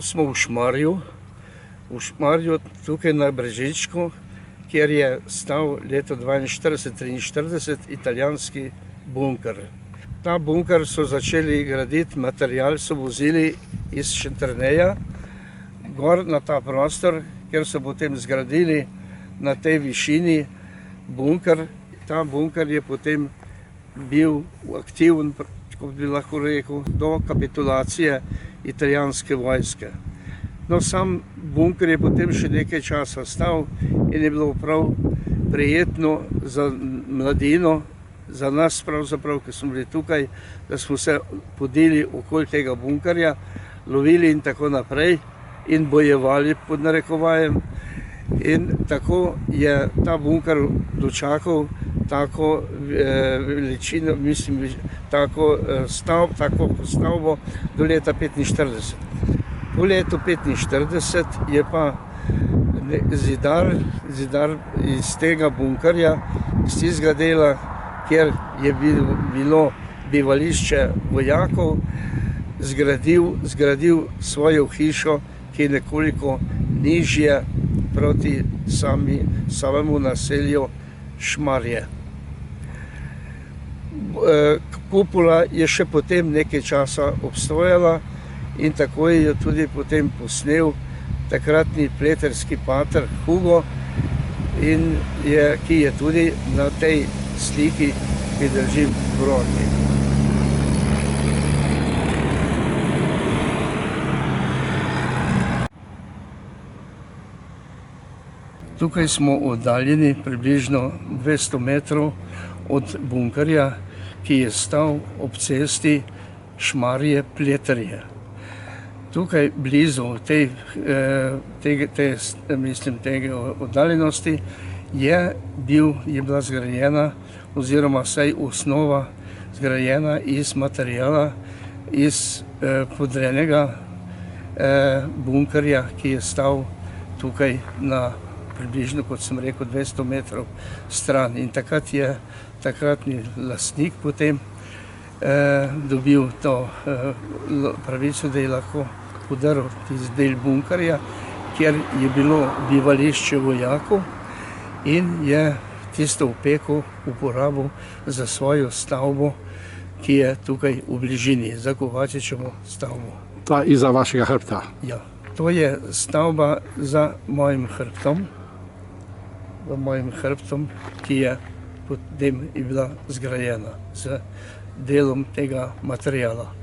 Smo v Šmarju, tukaj na Brežičku, kjer je stal leta 1942-1943 italijanski bunker. Ta bunker so začeli graditi, material so vozili iz Šentjerneja gor na ta prostor, kjer so potem zgradili na tej višini bunker. Ta bunker je potem bil aktiven, kot bi lahko rekel, do kapitulacije italijanske vojske. No, sam bunker je potem še nekaj časa stal in je bilo prav prijetno za mladino, za nas pravzaprav, ki smo bili tukaj, da smo se podili okoli tega bunkerja, lovili in tako naprej in bojevali pod narekovajem. In tako je ta bunker dočakal tako veličino, mislim, tako stavbo do leta 1945. Po letu 1945 je pa zidar iz tega bunkerja, iz tistega dela, kjer je bilo bivališče vojakov, zgradil svojo hišo, ki je nekoliko nižje proti samemu naselju Šmarje. Kupola je še potem nekaj časa obstojala in tako je tudi potem posnel takratni pleterski pater Hugo, ki je tudi na tej sliki, ki držim v roki. Tukaj smo oddaljeni približno 200 metrov od bunkerja, ki je stal ob cesti Šmarje-Pleterje. Tukaj blizu tega oddaljenosti je bila zgrajena, oziroma vsaj osnova zgrajena iz materijala, iz podrenega bunkerja, ki je stal tukaj na približno, kot sem rekel, 200 metrov stran. In takrat je takratni lastnik potem dobil to pravico, da je lahko podaril tisti del bunkerja, kjer je bilo bivališče vojakov in je tisto opeko uporabil za svojo stavbo, ki je tukaj v bližini, za Kovačičevo stavbo. Ta iza vašega hrbta? Ja, to je stavba za mojim hrbtom, ki je potem bila zgrajena z delom tega materijala.